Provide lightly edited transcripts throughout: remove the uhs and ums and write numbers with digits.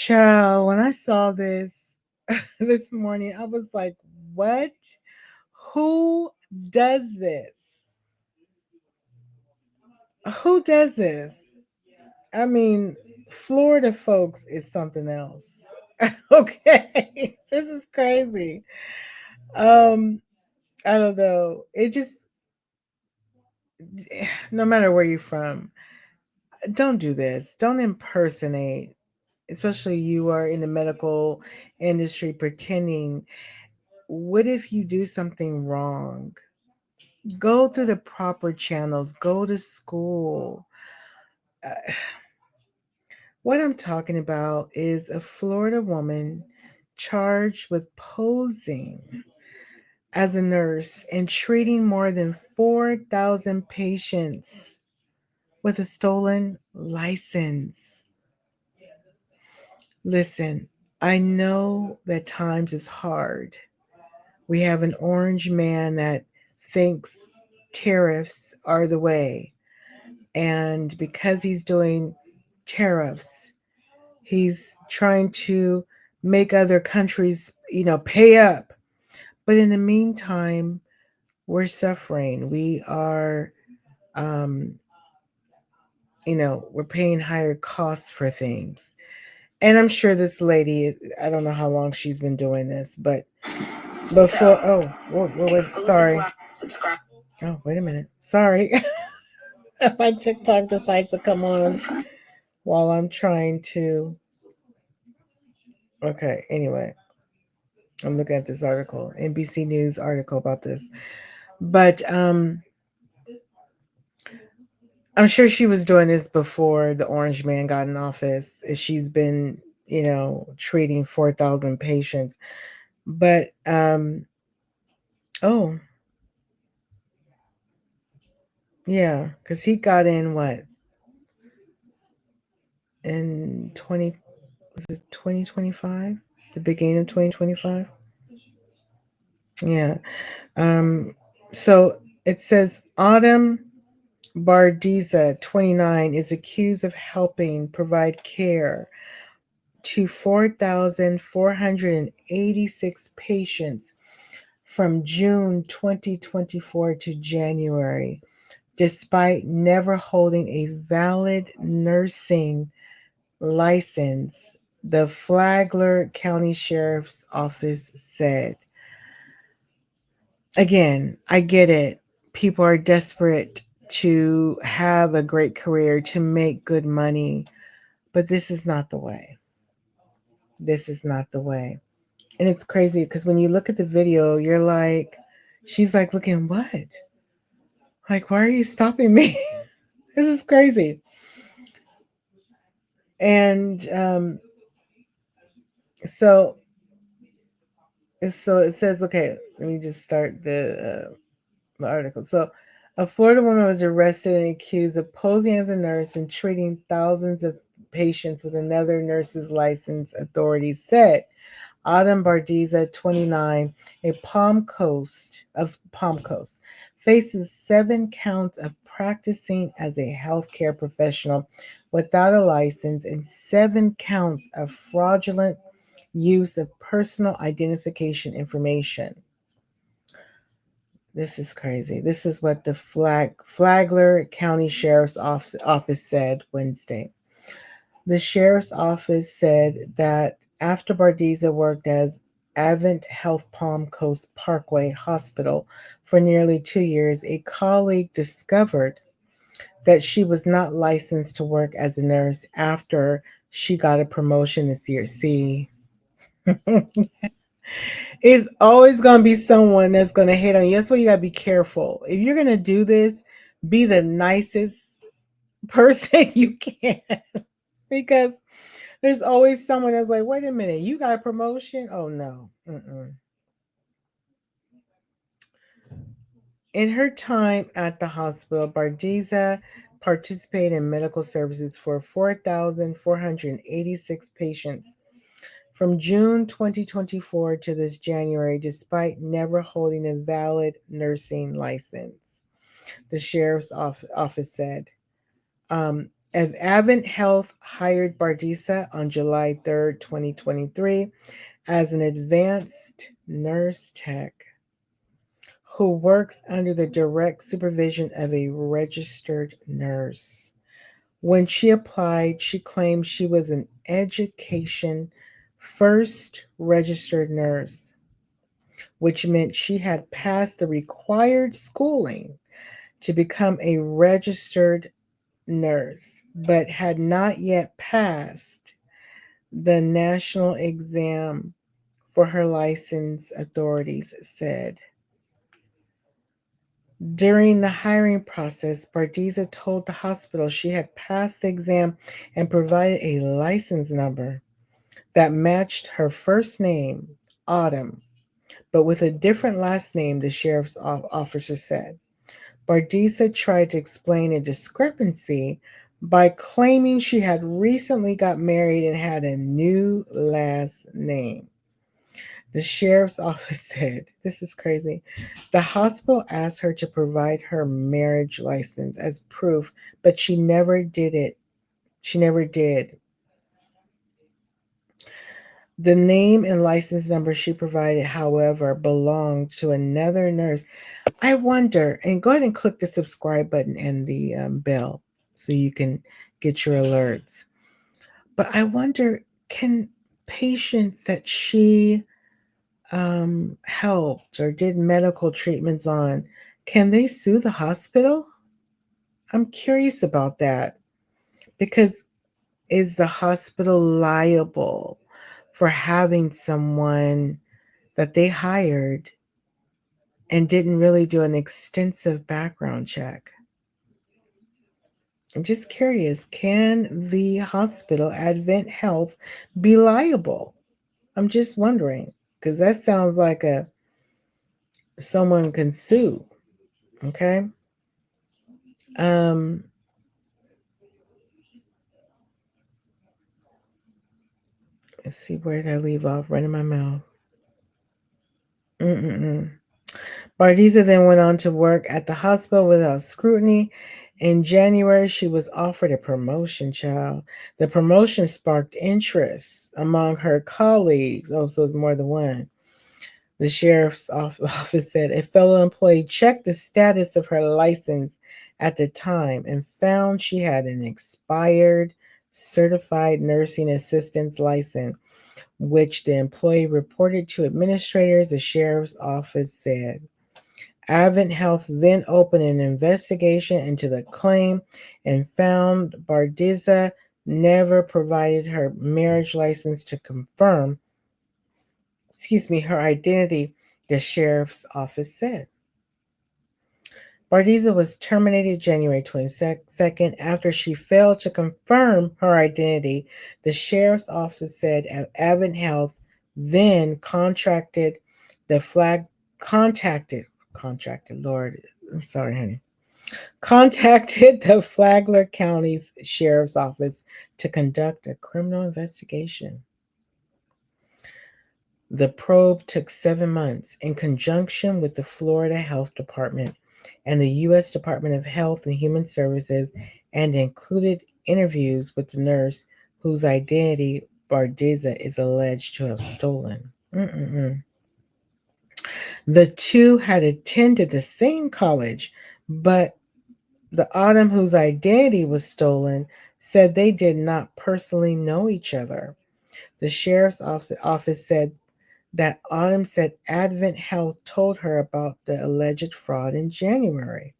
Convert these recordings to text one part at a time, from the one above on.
Child, when I saw this this morning, I was like, what? Who does this? Who does this? I mean, Florida folks is something else. Okay. This is crazy. Um, I don't know. It just no matter where you're from, don't do this. Don't impersonate, especially you are in the medical industry pretending. What if you do something wrong? Go through the proper channels, go to school. Uh, what I'm talking about is a Florida woman charged with posing as a nurse and treating more than 4,000 patients with a stolen license. Listen, I know that times is hard. We have an orange man that thinks tariffs are the way. And because he's doing tariffs, he's trying to make other countries, pay up. But in the meantime, we're suffering. We are, um, we're paying higher costs for things. And I'm sure this lady, I don't know how long she's been doing this, but before, wait, sorry. Oh, wait a minute. Sorry. My TikTok decides to come on while I'm trying to. Okay, anyway, I'm looking at this article, NBC News article about this. But I'm sure she was doing this before the orange man got in office. She's been, treating 4,000 patients. But oh, yeah, cuz he got in what? In 20 was it 2025? The beginning of 2025? Yeah. Um so it says Autumn Bardiza, 29, is accused of helping provide care to 4,486 patients from June 2024 to January, despite never holding a valid nursing license, the Flagler County Sheriff's Office said. Again, I get it. People are desperate to have a great career, to make good money, but this is not the way. This is not the way. And it's crazy because when you look at the video, you're like, she's like, looking, what? Like, why are you stopping me? This is crazy. And so, so it says, okay, let me just start the article. So, a Florida woman was arrested and accused of posing as a nurse and treating thousands of patients with another nurse's license, authorities said. Autumn Bardiza, 29, Palm Coast, faces 7 counts of practicing as a healthcare professional without a license and 7 counts of fraudulent use of personal identification information. This is crazy. This is what the Flagler County Sheriff's Office said Wednesday. The sheriff's office said that after Bardiza worked as Advent Health Palm Coast Parkway Hospital for nearly 2 years, a colleague discovered that she was not licensed to work as a nurse after she got a promotion this year. See, it's always going to be someone that's going to hate on you. That's why you got to be careful. If you're going to do this, be the nicest person you can because there's always someone that's like, wait a minute, you got a promotion? Oh, no. Mm-mm. In her time at the hospital, Bardiza participated in medical services for 4,486 patients from June 2024 to this January, despite never holding a valid nursing license, the sheriff's office said. Advent Health hired Bardisa on July 3rd, 2023, as an advanced nurse tech who works under the direct supervision of a registered nurse. When she applied, she claimed she was an education first registered nurse, which meant she had passed the required schooling to become a registered nurse, but had not yet passed the national exam for her license, authorities said. During the hiring process, Bardiza told the hospital she had passed the exam and provided a license number that matched her first name, Autumn, but with a different last name, the sheriff's officer said. Bardiza tried to explain a discrepancy by claiming she had recently got married and had a new last name. The sheriff's office said, this is crazy. The hospital asked her to provide her marriage license as proof, but she never did it. She never did. The name and license number she provided, however, belonged to another nurse. I wonder, and go ahead and click the subscribe button and the bell so you can get your alerts. But I wonder, can patients that she helped or did medical treatments on, can they sue the hospital? I'm curious about that because is the hospital liable for having someone that they hired and didn't really do an extensive background check? I'm just curious, can the hospital, Advent Health, be liable? I'm just wondering because that sounds like a someone can sue. Okay. Um, let's see, where did I leave off? Right in my mouth. Mm-mm-mm. Bardiza then went on to work at the hospital without scrutiny. In January, she was offered a promotion, child. The promotion sparked interest among her colleagues. Oh, so it's more than one. The sheriff's office said a fellow employee checked the status of her license at the time and found she had an expired certified nursing assistant's license, which the employee reported to administrators, the sheriff's office said. Advent Health then opened an investigation into the claim and found Bardiza never provided her marriage license to confirm, her identity, the sheriff's office said. Bardiza was terminated January 22nd after she failed to confirm her identity. The sheriff's office said Advent Health then the flag contracted, Lord, I'm sorry, honey, contacted the Flagler County's sheriff's office to conduct a criminal investigation. The probe took 7 months in conjunction with the Florida Health Department and the U.S. Department of Health and Human Services and included interviews with the nurse whose identity Bardiza is alleged to have stolen. Mm-mm-mm. The two had attended the same college, but the Autumn whose identity was stolen said they did not personally know each other. The sheriff's office said that Autumn said Advent Health told her about the alleged fraud in January.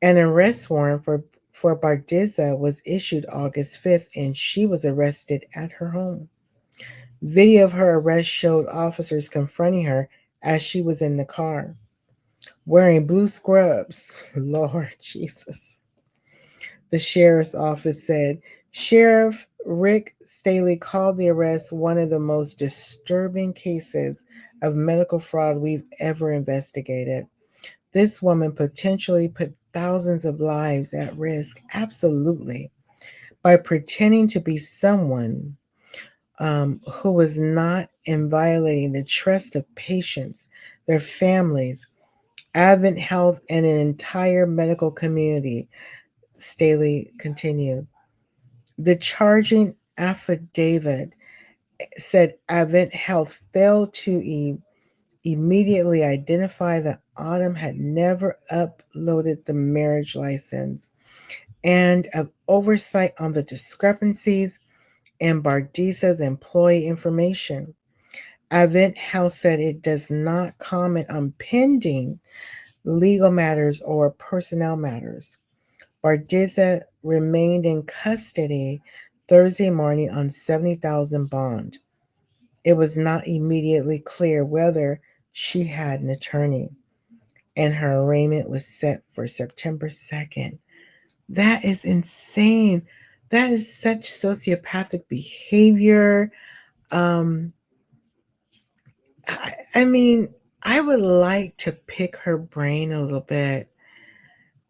An arrest warrant for Bardiza was issued August 5th and she was arrested at her home. Video of her arrest showed officers confronting her as she was in the car, wearing blue scrubs. Lord Jesus. The sheriff's office said Sheriff Rick Staley called the arrest one of the most disturbing cases of medical fraud we've ever investigated. This woman potentially put thousands of lives at risk, absolutely, by pretending to be someone who was not in violating the trust of patients, their families, Advent Health, and an entire medical community. Staley continued. The charging affidavit said Advent Health failed to immediately identify that Autumn had never uploaded the marriage license and of oversight on the discrepancies in Bardisa's employee information. Advent Health said it does not comment on pending legal matters or personnel matters. Bardisa remained in custody Thursday morning on 70,000 bond. It was not immediately clear whether she had an attorney, and her arraignment was set for September 2nd. That is insane. That is such sociopathic behavior. Um, I mean, I would like to pick her brain a little bit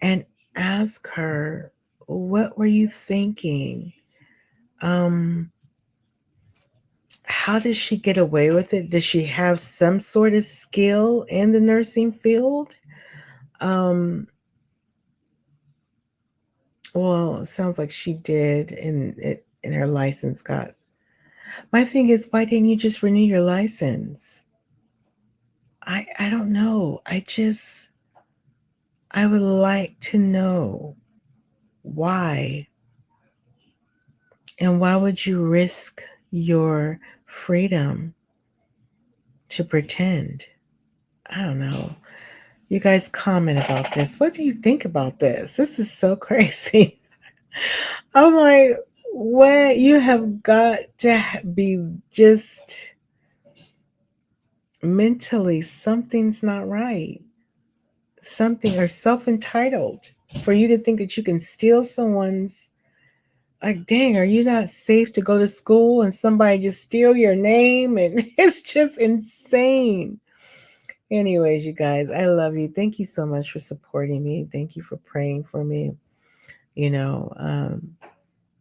and ask her, what were you thinking? Um, how does she get away with it? Does she have some sort of skill in the nursing field? Um, well, it sounds like she did, and her license got. My thing is, why didn't you just renew your license? I don't know. I would like to know why, and why would you risk your freedom to pretend? I don't know. You guys comment about this. What do you think about this? This is so crazy. I'm like, what? You have got to be just mentally, something's not right. Something, or self entitled for you to think that you can steal someone's. Like, dang, are you not safe to go to school and somebody just steal your name? And it's just insane. Anyways, you guys, I love you. Thank you so much for supporting me. Thank you for praying for me. You know,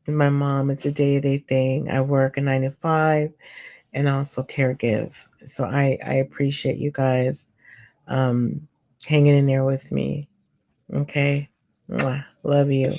my mom, it's a day-to-day thing. I work a 9 to 5 and also caregive. So I appreciate you guys um, hanging in there with me. Okay. Mwah. Love you.